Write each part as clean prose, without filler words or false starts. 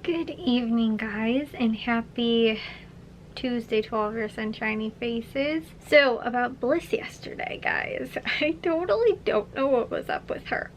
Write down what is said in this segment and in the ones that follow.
Good evening, guys, and happy Tuesday to all of your sunshiny faces. So, about Bliss yesterday, guys, I totally don't know what was up with her.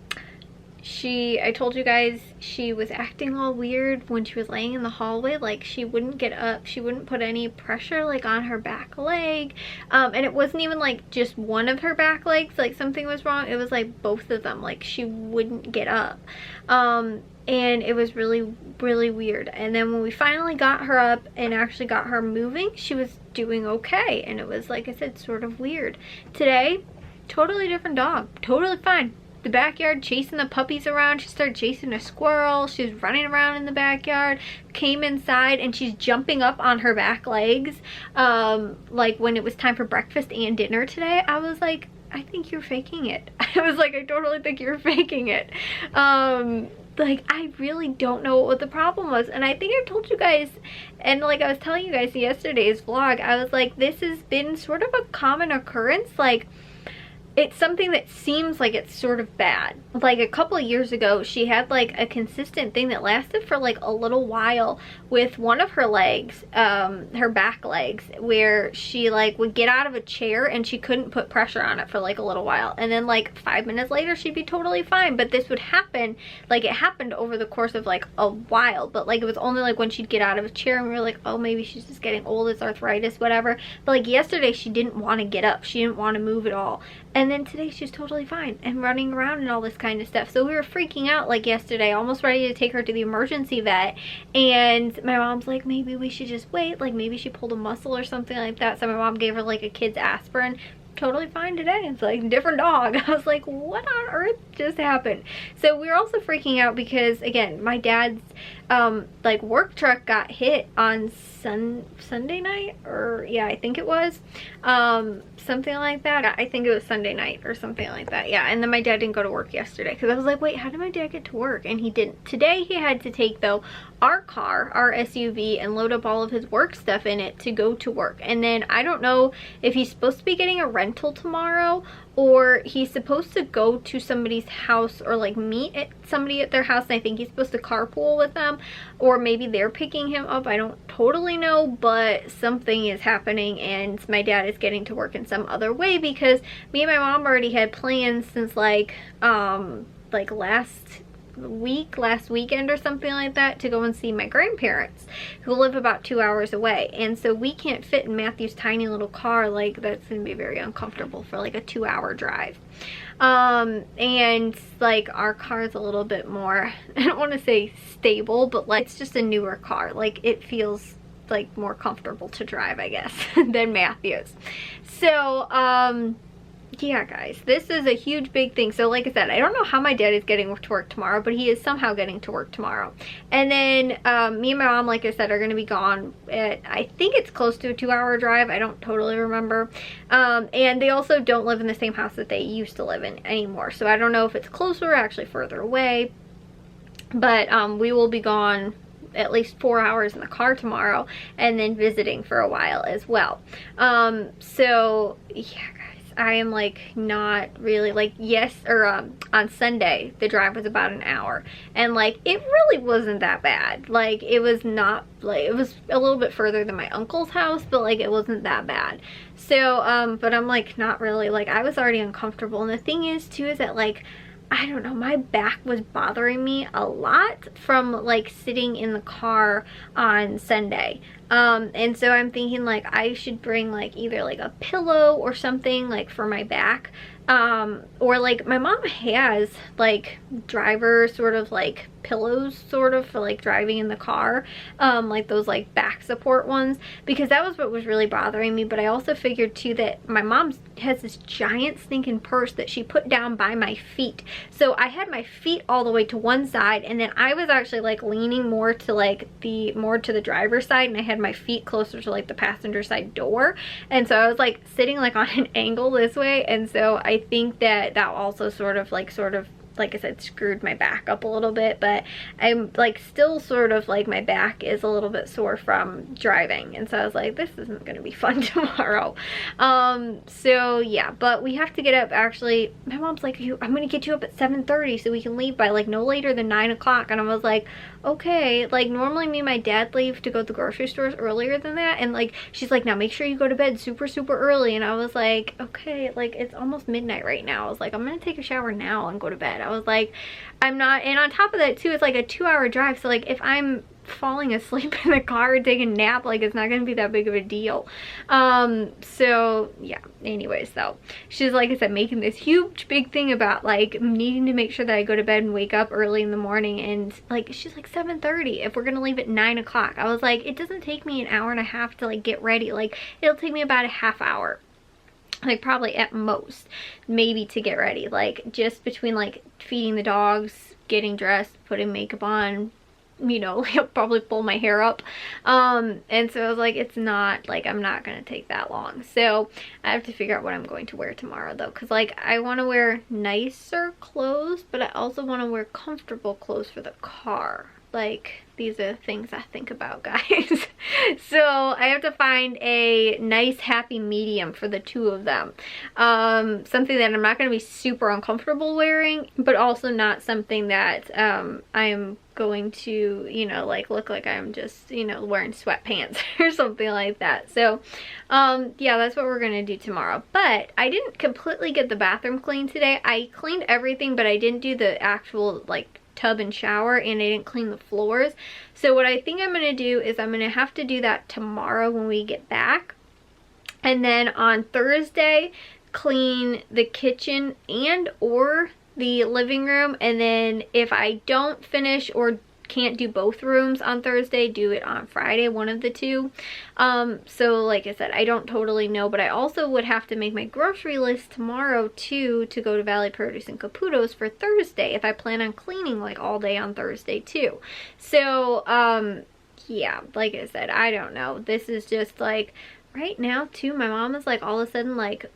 I told you guys she was acting all weird when she was laying in the hallway. Like, she wouldn't get up, she wouldn't put any pressure like on her back leg, and it wasn't even like just one of her back legs, like something was wrong. It was like both of them, like she wouldn't get up, and it was really weird. And then when we finally got her up and actually got her moving, she was doing okay, and it was, like I said, sort of weird. Today, totally different dog, totally fine. The backyard, chasing the puppies around. She started chasing a squirrel. She was running around in the backyard, came inside, and she's jumping up on her back legs, like when it was time for breakfast and dinner today. I was like, I think you're faking it. I was like, I totally think you're faking it. Like, I really don't know what the problem was. And I think I've told you guys, and like I was telling you guys in yesterday's vlog, I was like, this has been sort of a common occurrence. Like, it's something that seems like it's sort of bad. Like a couple of years ago, she had like a consistent thing that lasted for like a little while with one of her legs, her back legs, where she like would get out of a chair and she couldn't put pressure on it for like a little while. And then like 5 minutes later, she'd be totally fine. But this would happen, like it happened over the course of like a while. But like it was only like when she'd get out of a chair and we were like, oh, maybe she's just getting old, it's arthritis, whatever. But like yesterday, she didn't want to get up. She didn't want to move at all. And then today she's totally fine and running around and all this kind of stuff. So we were freaking out like yesterday, almost ready to take her to the emergency vet. And my mom's like, maybe we should just wait. Like maybe she pulled a muscle or something like that. So my mom gave her like a kid's aspirin. Totally fine today. It's like different dog. I was like, what on earth just happened? So we were also freaking out because, again, my dad's like work truck got hit on Sunday night, or yeah, I think it was something like that. I think it was Sunday night or something like that. Yeah, and then my dad didn't go to work yesterday because I was like, wait, how did my dad get to work? And he didn't. Today he had to take, though, our car, our SUV, and load up all of his work stuff in it to go to work. And then I don't know if he's supposed to be getting a rental tomorrow, or he's supposed to go to somebody's house or like meet somebody at their house, and I think he's supposed to carpool with them, or maybe they're picking him up. I don't totally know, but something is happening and my dad is getting to work in some other way, because me and my mom already had plans since like last weekend or something like that, to go and see my grandparents who live about 2 hours away. And so we can't fit in Matthew's tiny little car. Like, that's gonna be very uncomfortable for like a 2-hour drive. And like our car is a little bit more, I don't want to say stable, but like it's just a newer car. Like it feels like more comfortable to drive, I guess, than Matthew's. So yeah, guys, this is a huge big thing. So like I said, I don't know how my dad is getting to work tomorrow, but he is somehow getting to work tomorrow. And then me and my mom, like I said, are going to be gone at, I think it's close to a 2-hour drive. I don't totally remember. And they also don't live in the same house that they used to live in anymore. So I don't know if it's closer or actually further away. But we will be gone at least 4 hours in the car tomorrow, and then visiting for a while as well. So yeah, guys, I am like not really like, yes, or on Sunday the drive was about an hour, and like it really wasn't that bad. Like it was not, like it was a little bit further than my uncle's house, but like it wasn't that bad. So but I'm like not really, like I was already uncomfortable. And the thing is too is that like, I don't know, my back was bothering me a lot from like sitting in the car on Sunday. And so I'm thinking like I should bring like either like a pillow or something like for my back. Or like my mom has like driver sort of like pillows sort of for like driving in the car, like those like back support ones, because that was what was really bothering me. But I also figured too that my mom has this giant stinking purse that she put down by my feet. So I had my feet all the way to one side, and then I was actually like leaning more to like the driver's side, and I had my feet closer to like the passenger side door. And so I was like sitting like on an angle this way, and so I think that also sort of like I said, screwed my back up a little bit, but I'm like still sort of like my back is a little bit sore from driving, and so I was like, this isn't gonna be fun tomorrow. So yeah, but we have to get up. Actually, my mom's like, I'm gonna get you up at 7:30 so we can leave by like no later than 9 o'clock, and I was like, okay. Like normally me and my dad leave to go to the grocery stores earlier than that, and like she's like, now make sure you go to bed super early, and I was like, okay, like it's almost midnight right now. I was like, I'm gonna take a shower now and go to bed. I was like, I'm not, and on top of that too, it's like a 2-hour drive, so like if I'm falling asleep in the car or taking a nap, like it's not gonna be that big of a deal. So yeah, anyways, though, she's, like I said, making this huge big thing about like needing to make sure that I go to bed and wake up early in the morning, and like she's like 7:30 if we're gonna leave at 9 o'clock. I was like, it doesn't take me an hour and a half to like get ready. Like it'll take me about a half hour, like probably at most, maybe, to get ready, like just between like feeding the dogs, getting dressed, putting makeup on, you know, he'll probably pull my hair up, and so I was like, it's not like, I'm not gonna take that long. So I have to figure out what I'm going to wear tomorrow though, because like I want to wear nicer clothes, but I also want to wear comfortable clothes for the car. Like these are things I think about, guys. So I have to find a nice happy medium for the two of them, something that I'm not going to be super uncomfortable wearing, but also not something that I am going to, you know, like look like I'm just, you know, wearing sweatpants or something like that. So yeah, that's what we're gonna do tomorrow. But I didn't completely get the bathroom cleaned today. I cleaned everything, but I didn't do the actual like tub and shower, and I didn't clean the floors. So what I think I'm gonna do is I'm gonna have to do that tomorrow when we get back, and then on Thursday clean the kitchen and or the living room, and then if I don't finish or can't do both rooms on Thursday, do it on Friday, one of the two. So like I said, I don't totally know, but I also would have to make my grocery list tomorrow too, to go to Valley Produce and Caputo's for Thursday if I plan on cleaning like all day on Thursday too. So yeah, like I said, I don't know. This is just like right now too, my mom is like all of a sudden like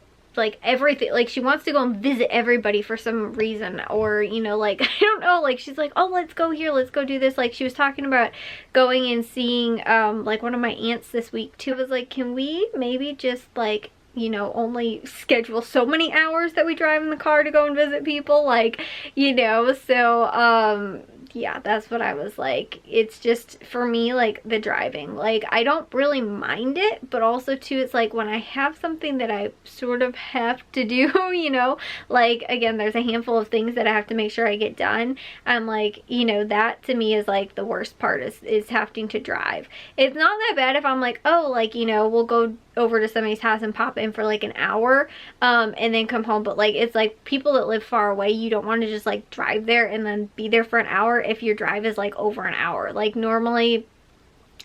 everything, like she wants to go and visit everybody for some reason, or you know, like I don't know, like she's like, oh, let's go here, let's go do this. Like she was talking about going and seeing like one of my aunts this week too. I was like, can we maybe just like, you know, only schedule so many hours that we drive in the car to go and visit people, like, you know. So yeah, that's what I was like. It's just for me, like the driving, like I don't really mind it, but also too, it's like when I have something that I sort of have to do, you know, like again, there's a handful of things that I have to make sure I get done. I'm like, you know, that to me is like the worst part, is having to drive. It's not that bad if I'm like, oh, like, you know, we'll go over to somebody's house and pop in for like an hour and then come home. But like, it's like people that live far away, you don't want to just like drive there and then be there for an hour if your drive is like over an hour. Like normally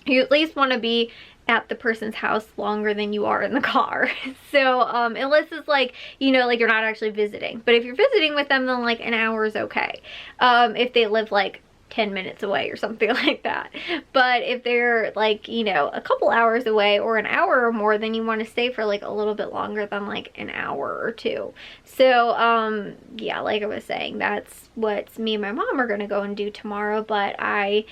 you at least want to be at the person's house longer than you are in the car. So unless it's like, you know, like you're not actually visiting, but if you're visiting with them, then like an hour is okay, if they live like 10 minutes away or something like that. But if they're like, you know, a couple hours away or an hour or more, then you want to stay for like a little bit longer than like an hour or two. So yeah, like I was saying, that's what me and my mom are gonna go and do tomorrow. But I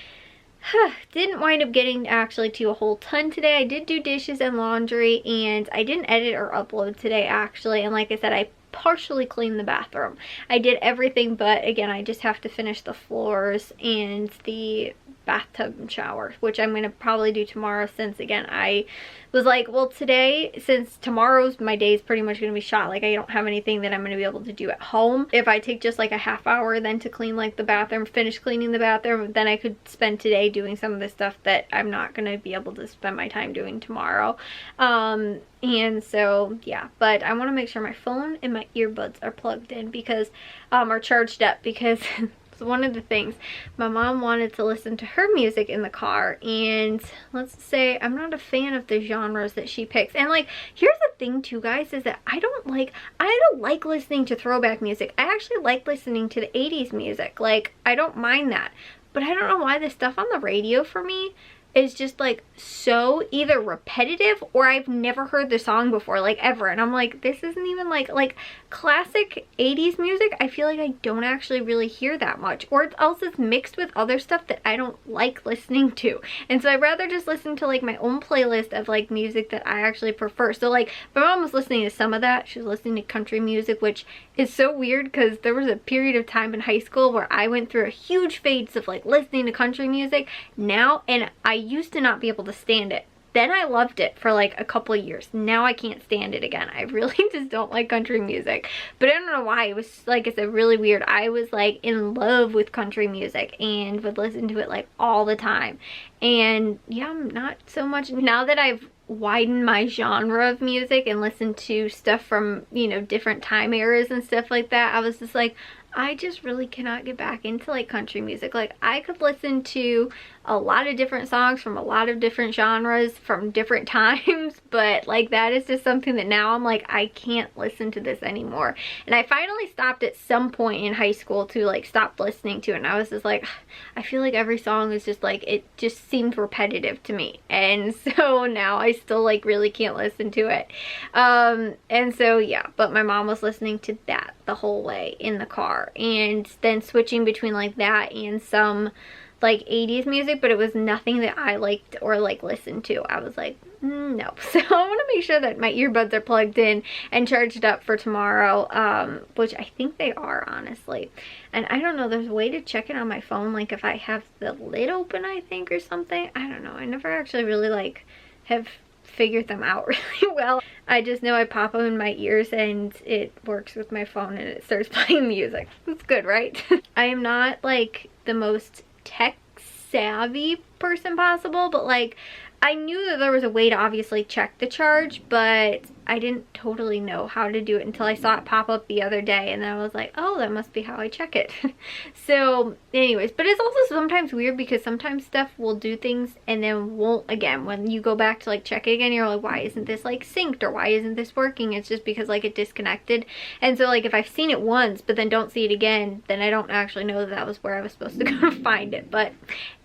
didn't wind up getting actually to a whole ton today. I did do dishes and laundry, and I didn't edit or upload today actually. And like I said, I partially cleaned the bathroom. I did everything, but again, I just have to finish the floors and the bathtub and shower, which I'm gonna probably do tomorrow, since again I was like, well, today, since tomorrow's my day is pretty much gonna be shot, like I don't have anything that I'm gonna be able to do at home. If I take just like a half hour then to clean like the bathroom, finish cleaning the bathroom, then I could spend today doing some of the stuff that I'm not gonna be able to spend my time doing tomorrow. And so yeah, but I want to make sure my phone and my earbuds are plugged in, because are charged up, because so one of the things, my mom wanted to listen to her music in the car, and let's say I'm not a fan of the genres that she picks. And like, here's the thing too, guys, is that I don't like listening to throwback music. I actually like listening to the 80s music. Like, I don't mind that, but I don't know why the stuff on the radio for me is just like so either repetitive, or I've never heard the song before, like ever, and I'm like, this isn't even like classic 80s music, I feel like I don't actually really hear that much, or else it's mixed with other stuff that I don't like listening to. And so I'd rather just listen to like my own playlist of like music that I actually prefer. So like my mom was listening to some of that. She was listening to country music, which is so weird because there was a period of time in high school where I went through a huge phase of like listening to country music now, and I used to not be able to stand it. Then I loved it for like a couple of years. Now I can't stand it again. I really just don't like country music. But I don't know why. It was like, it's a really weird. I was like in love with country music and would listen to it like all the time. And yeah, I'm not so much now that I've widened my genre of music and listened to stuff from, you know, different time eras and stuff like that. I was just like, I just really cannot get back into like country music. Like I could listen to a lot of different songs from a lot of different genres from different times, but like that is just something that now I'm like, I can't listen to this anymore. And I finally stopped at some point in high school to like stop listening to it, and I was just like, I feel like every song is just like, it just seemed repetitive to me, and so now I still like really can't listen to it. And so yeah, but my mom was listening to that the whole way in the car, and then switching between like that and some like 80s music, but it was nothing that I liked or like listened to. I was like, no. So I want to make sure that my earbuds are plugged in and charged up for tomorrow, which I think they are, honestly. And I don't know, there's a way to check it on my phone, like if I have the lid open, I think, or something. I don't know. I never actually really like have figured them out really well. I just know I pop them in my ears and it works with my phone and it starts playing music. It's good, right? I am not like the most tech savvy person possible, but like I knew that there was a way to obviously check the charge, but I didn't totally know how to do it until I saw it pop up the other day, and then I was like, oh, that must be how I check it. So anyways, but it's also sometimes weird because sometimes stuff will do things and then won't again. When you go back to like check it again, you're like, why isn't this like synced, or why isn't this working? It's just because like it disconnected. And so like if I've seen it once but then don't see it again, then I don't actually know that that was where I was supposed to go to find it. But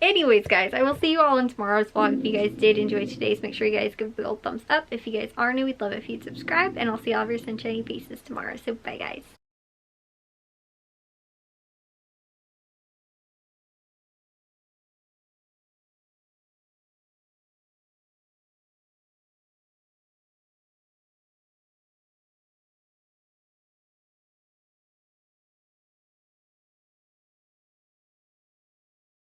anyways, guys, I will see you all in tomorrow's vlog. If you guys did enjoy today's, make sure you guys give a big old thumbs up. If you guys are new, we'd love it if you'd subscribe, and I'll see all of your sunshiny faces tomorrow. So bye, guys.